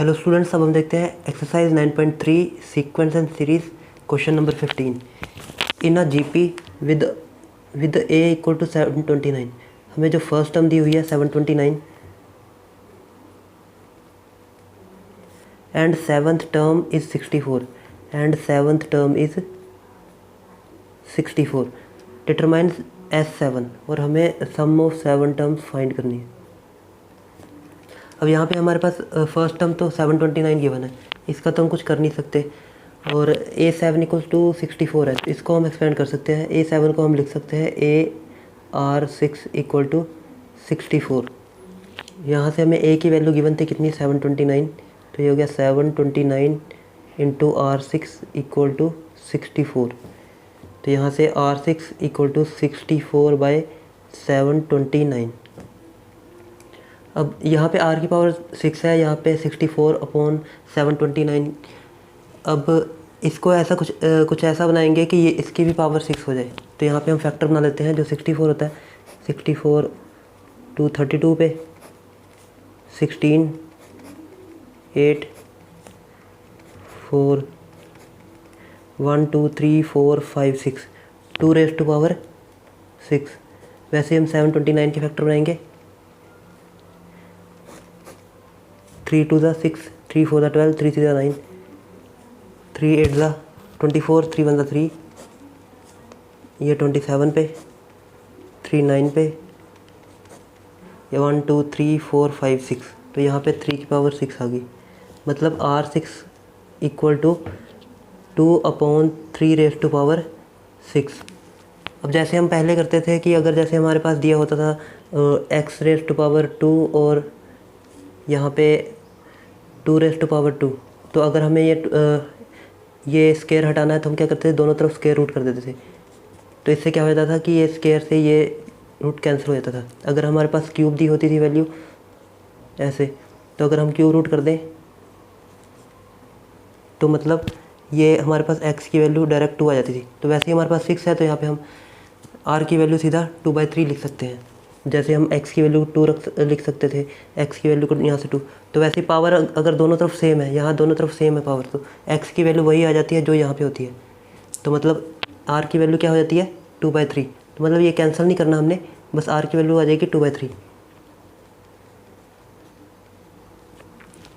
Hello students, अब हम देखते हैं exercise 9.3 sequence and series question number 15 in a GP with a equal to 729। हमें जो फर्स्ट टर्म दी हुई है 729 and seventh term is 64 and seventh term is 64 determines S7 और हमें सम ऑफ 7 टर्म्स फाइंड करनी है। अब यहाँ पे हमारे पास फर्स्ट टर्म तो 729 गिवन है, इसका तो हम कुछ कर नहीं सकते, और A7 इक्वल्स टू 64 है, तो इसको हम एक्सपेंड कर सकते हैं। A7 को हम लिख सकते हैं AR6 इक्वल टू 64। यहाँ से हमें A की वैल्यू गिवन थी कितनी, 729, तो ये हो गया 729 इंटू R6 इक्वल टू 64। तो यहाँ से R6 इक्वल टू 64 बाई 729। अब यहाँ पे R की पावर 6 है, यहाँ पे 64 अपॉन 729। अब इसको ऐसा कुछ ऐसा बनाएंगे कि ये इसकी भी पावर 6 हो जाए। तो यहाँ पे हम फैक्टर बना लेते हैं। जो 64 होता है, 64 टू 32 पे 16 8 4 1 2 3 4 5 6 2 रेज़ टू पावर 6। वैसे हम 729 के फैक्टर बनाएंगे। 3 2 ज़ा 6, 3 4 ज़ा 12, 3 3 ज़ा 9, 3 8 ज़ा 24, 3 1 ज़ा 3, ये 27 पे, 3 9 पे, ये 1 2 3 4 5 6। तो यहाँ पे 3 की पावर 6 आ गई। मतलब R6 equal to 2 upon 3 raise to power 6। अब जैसे हम पहले करते थे कि अगर जैसे हमारे पास दिया होता था x रेज़ टू पावर 2 और यहाँ पे 2 रेज़ टू पावर 2, तो अगर हमें ये स्केयर हटाना है तो हम क्या करते थे, दोनों तरफ स्केयर रूट कर देते थे। तो इससे क्या हो जाता था कि ये स्केयर से ये रूट कैंसिल हो जाता था। अगर हमारे पास क्यूब दी होती थी वैल्यू ऐसे, तो अगर हम क्यूब रूट कर दें तो मतलब ये हमारे पास x की वैल्यू डायरेक्ट 2 आ जाती थी। तो वैसे ही हमारे पास 6 है, तो यहाँ पे हम r की वैल्यू सीधा 2/3 लिख सकते हैं। जैसे हम x की वैल्यू 2 लिख सकते थे, x की वैल्यू को यहाँ से 2। तो वैसे पावर अगर दोनों तरफ सेम है, यहाँ दोनों तरफ सेम है पावर, तो x की वैल्यू वही आ जाती है जो यहाँ पे होती है। तो मतलब r की वैल्यू क्या हो जाती है, 2/3। तो मतलब ये कैंसिल नहीं करना हमने, बस r की वैल्यू आ जाएगी 2/3।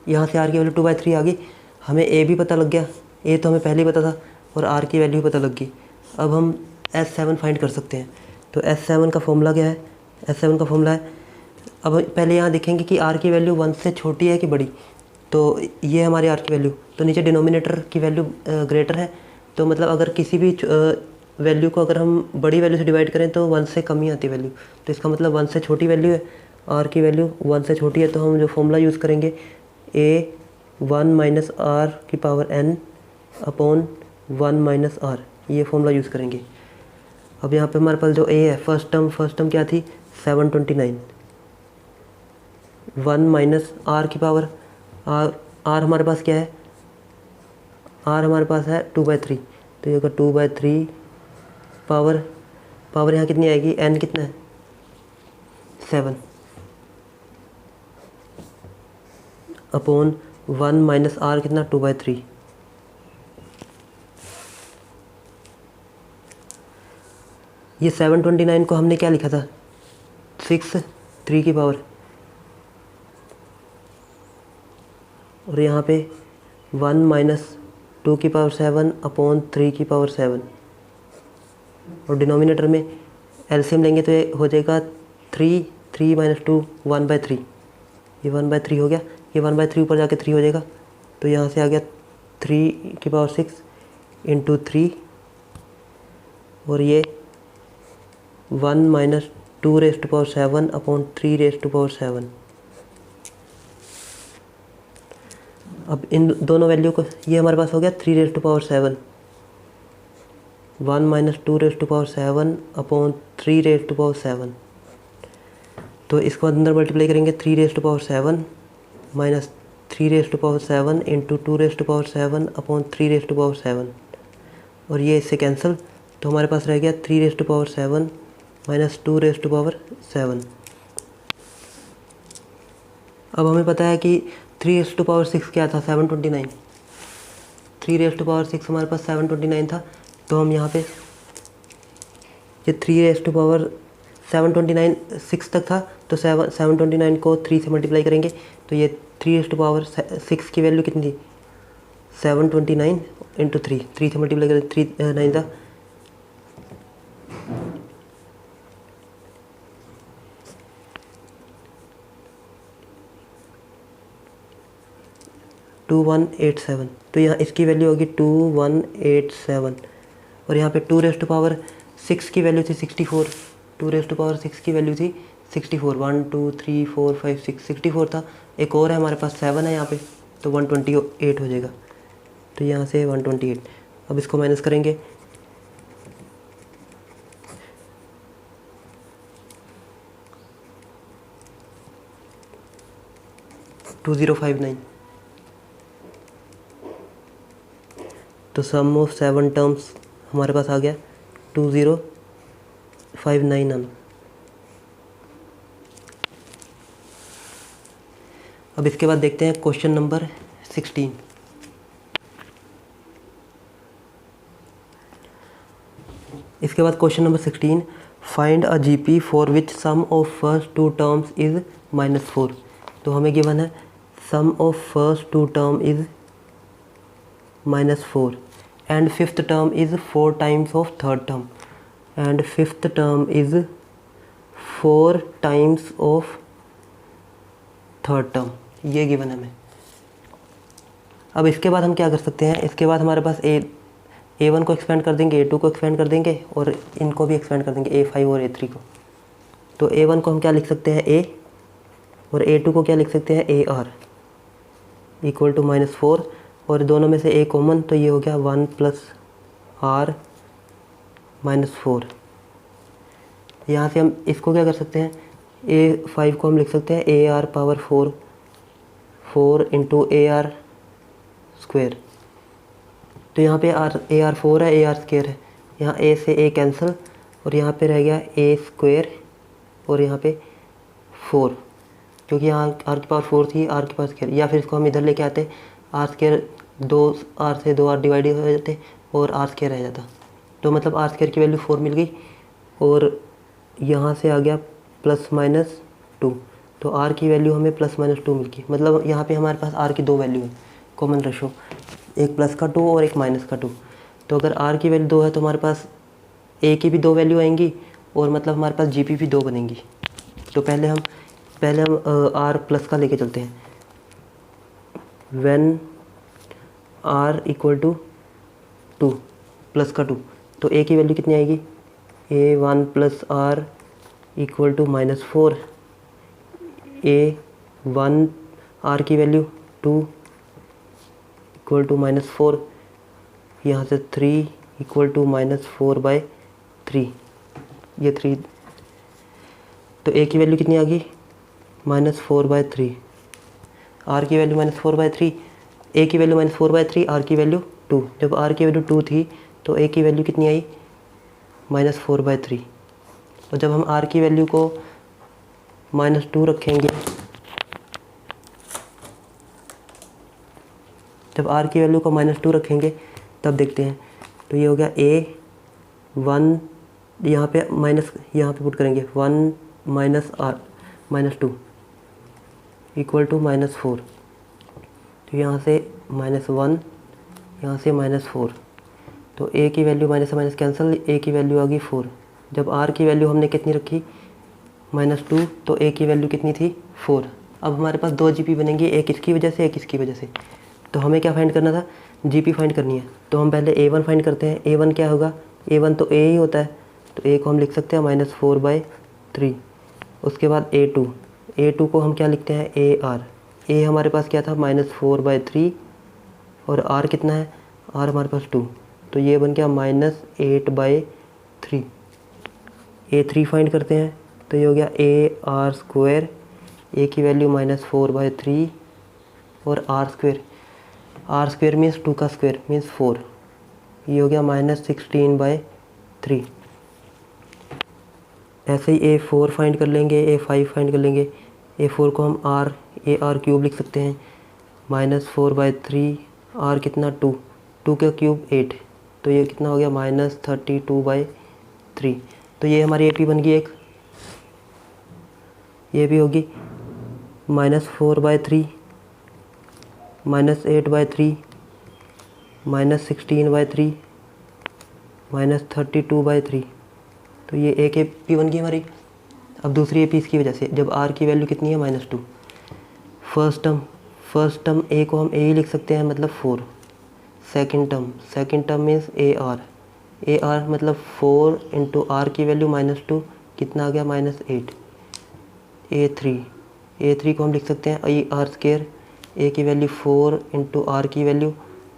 यहाँ से r की वैल्यू 2/3 आ गई। हमें a भी पता लग गया, a तो हमें पहले ही पता था, और r की वैल्यू भी पता लग गई। अब हम S7 फाइंड कर सकते हैं। तो S7 का फॉर्मूला क्या है, S7 का फॉर्मूला है, अब पहले यहाँ देखेंगे कि r की वैल्यू 1 से छोटी है कि बड़ी। तो ये हमारी r की वैल्यू, तो नीचे डिनोमिनेटर की वैल्यू ग्रेटर है, तो मतलब अगर किसी भी वैल्यू को अगर हम बड़ी वैल्यू से डिवाइड करें तो 1 से कम ही आती है वैल्यू। तो इसका मतलब 1 से छोटी वैल्यू है, r की वैल्यू 1 से छोटी है, तो हम जो फॉर्मूला यूज़ करेंगे A1 माइनस r की power n upon 1 minus r, ये फॉर्मूला यूज़ करेंगे। अब यहाँ पे हमारे पास जो a है, फर्स्ट टर्म क्या थी, 729, 1 माइनस r की पावर r हमारे पास क्या है, r हमारे पास है 2/3, तो ये अगर 2/3 पावर यहाँ कितनी आएगी, n कितना है, 7 अपॉन 1 माइनस r कितना, 2/3। ये 729 को हमने क्या लिखा था, 6 3 की पावर, और यहाँ पे 1 माइनस 2 की पावर 7 अपॉन 3 की पावर 7, और डिनोमिनेटर में एलसीएम लेंगे तो ये हो जाएगा 3 माइनस 2 1/3, ये 1/3 हो गया। ये 1/3 ऊपर जाके 3 हो जाएगा, तो यहाँ से आ गया 3 की पावर 6 इंटू 3, और ये 1 minus 2 raise to power 7 upon 3 raise to power 7। अब इन दोनों वैल्यू को, ये हमारे पास हो गया 3 raise to power 7, 1 minus 2 raise to power 7 upon 3 raise to power 7। तो इसको अंदर मल्टीप्लाई करेंगे, 3 raise to power 7 minus 3 raise to power 7 into 2 raise to power 7 upon 3 raise to power 7, और ये इससे कैंसिल, तो हमारे पास रह गया 3 raise to power 7 minus 2 raise to power 7। अब हमें पता है कि 3⁶ क्या था, 729। 3⁶ हमारे पास 729 था। तो हम यहाँ पे ये 3⁶729 6 तक था, तो 729 को 3 से मल्टीप्लाई करेंगे तो ये 3⁶6 की वैल्यू कितनी थी, 729 इंटू 3 से मल्टीप्लाई करें 3 9 था, 2187। तो यहाँ इसकी वैल्यू होगी 2187। और यहाँ पे 2⁶ की वैल्यू थी 64। 2⁶ की वैल्यू थी 64। 1 2 3 4 5 6 64 था। एक और है हमारे पास 7 है यहाँ पे, तो 128 हो जाएगा। तो यहाँ से 128। अब इसको माइनस करेंगे, टू 2059। तो सम ऑफ 7 टर्म्स हमारे पास आ गया 2059। अब इसके बाद देखते हैं क्वेश्चन नंबर 16। इसके बाद question number 16, find a GP for which sum of first two terms is -4। तो हमें गिवन है sum of first two term is -4 and fifth term is 4 times of third term and fifth term is 4 times of third term, ये given है हमें। अब इसके बाद हम क्या कर सकते हैं, इसके बाद हमारे पास A1 को एक्सपेंड कर देंगे, A2 को एक्सपेंड कर देंगे और इनको भी एक्सपेंड कर देंगे, A5 और A3 को। तो A1 को हम क्या लिख सकते हैं, A, और A2 को क्या लिख सकते हैं, AR इक्वल टू -4, और दोनों में से A कॉमन, तो ये हो गया 1 + R -4। यहाँ से हम इसको क्या कर सकते हैं, A5 को हम लिख सकते हैं AR पावर 4 × AR स्क्वायर। तो यहाँ पे AR 4 है, AR स्क्वायर है, यहाँ A से A कैंसिल और यहाँ पे रह गया A स्क्वायर और यहाँ पे 4, क्योंकि यहाँ R की पावर 4 थी, R की पावर स्क्वायर, या फिर इसको हम इधर लेके आते, R स्क्वायर 2R से 2R डिवाइड हो जाते और R स्क्वायर रह जाता। तो मतलब R स्क्वायर की वैल्यू 4 मिल गई और यहाँ से आ गया +-2, तो R की वैल्यू हमें +-2 मिल गई। मतलब यहाँ पे हमारे पास R की 2 वैल्यू है, कॉमन रेशो, एक +2 और एक -2। तो अगर R की वैल्यू 2 है तो हमारे पास A की भी 2 वैल्यू आएंगी और मतलब हमारे पास GP भी 2 बनेंगी। तो पहले हम R प्लस का लेके चलते हैं। When R equal to 2 plus का 2, तो A की वैल्यू कितनी आएगी, A1 + R equal to -4, A1 R की वैल्यू 2 इक्वल टू -4, यहाँ से 3 इक्वल टू -4/3, ये 3, तो A की वैल्यू कितनी आ गई, -4/3, R की वैल्यू -4/3, A की वैल्यू -4/3, R की वैल्यू 2। जब R की वैल्यू 2 थी तो A की वैल्यू कितनी आई, -4/3। और जब हम R की वैल्यू को -2 रखेंगे, जब R की वैल्यू को -2 रखेंगे तब देखते हैं, तो ये हो गया A1, यहाँ पे पुट करेंगे 1 - 2 इक्वल टू -4, तो यहाँ से -1, यहाँ से -4, तो A की वैल्यू माइनस से माइनस कैंसिल, A की वैल्यू आ गई 4। जब R की वैल्यू हमने कितनी रखी, -2, तो A की वैल्यू कितनी थी, 4। अब हमारे पास 2 GP बनेंगी, एक इसकी वजह से, एक इसकी वजह से। तो हमें क्या फाइंड करना था, GP फाइंड करनी है। तो हम पहले A1 फाइंड करते हैं। A1 क्या होगा, A1 तो A ही होता है, तो A को हम लिख सकते हैं -4/3। उसके बाद A2 को हम क्या लिखते हैं, AR। A हमारे पास क्या था, -4/3, और R कितना है, R हमारे पास 2, तो ये बन गया -8/3। A3 फाइंड करते हैं, तो ये हो गया AR स्क्वायर, A की वैल्यू -4/3 और R स्क्वायर मीन्स 2 का स्क्वायर मीन्स 4, ये हो गया -16/3। ऐसे ही A4 फाइंड कर लेंगे, A5 फाइंड कर लेंगे। A4 को हम AR क्यूब लिख सकते हैं, -4/3 आर कितना 2, 2 का क्यूब 8, तो ये कितना हो गया -32/3। तो ये हमारी AP बन गई एक। ये भी होगी -4/3 -8/3 -16/3 -32/3। तो ये एक AP बन गई हमारी। अब दूसरी AP इसकी वजह से, जब R की वैल्यू कितनी है -2। फर्स्ट टर्म A को हम A ही लिख सकते हैं, मतलब 4। सेकंड टर्म मीन्स AR मतलब 4 इंटू R की वैल्यू -2 कितना आ गया -8। A3 को हम लिख सकते हैं AR²। A की वैल्यू 4 इंटू R की वैल्यू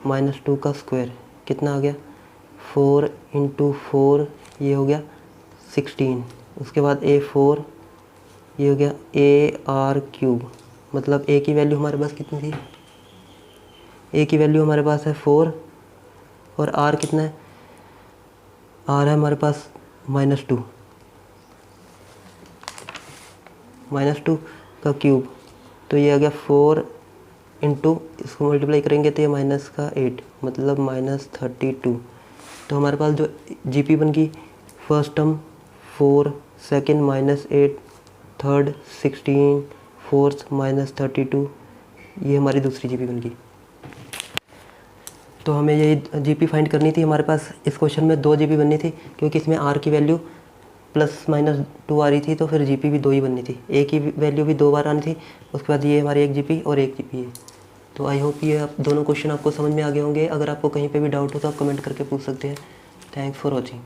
-2 का स्क्वायर कितना आ गया 4 इंटू 4, ये हो गया 16। उसके बाद A4, ये हो गया AR³ मतलब A की वैल्यू हमारे पास कितनी थी, A की वैल्यू हमारे पास है 4 और R कितना है, R है हमारे पास -2 का क्यूब, तो ये आ गया 4 इंटू, इसको मल्टीप्लाई करेंगे तो ये -8 मतलब -32। तो हमारे पास जो GP बन गई, first term 4, second -8, third 16, fourth -32, ये हमारी दूसरी GP बन गई। तो हमें ये GP फाइंड करनी थी। हमारे पास इस क्वेश्चन में 2 GP बननी थी, क्योंकि इसमें R की वैल्यू +-2 आ रही थी, तो फिर GP भी 2 ही बननी थी। A की वैल्यू भी 2 बार आनी थी, उसके बाद ये हमारी एक GP और एक GP है। तो आई होप ये दोनों क्वेश्चन आपको समझ में आ गए होंगे। अगर आपको कहीं पे भी डाउट हो तो आप कमेंट करके पूछ सकते हैं। Thanks for watching.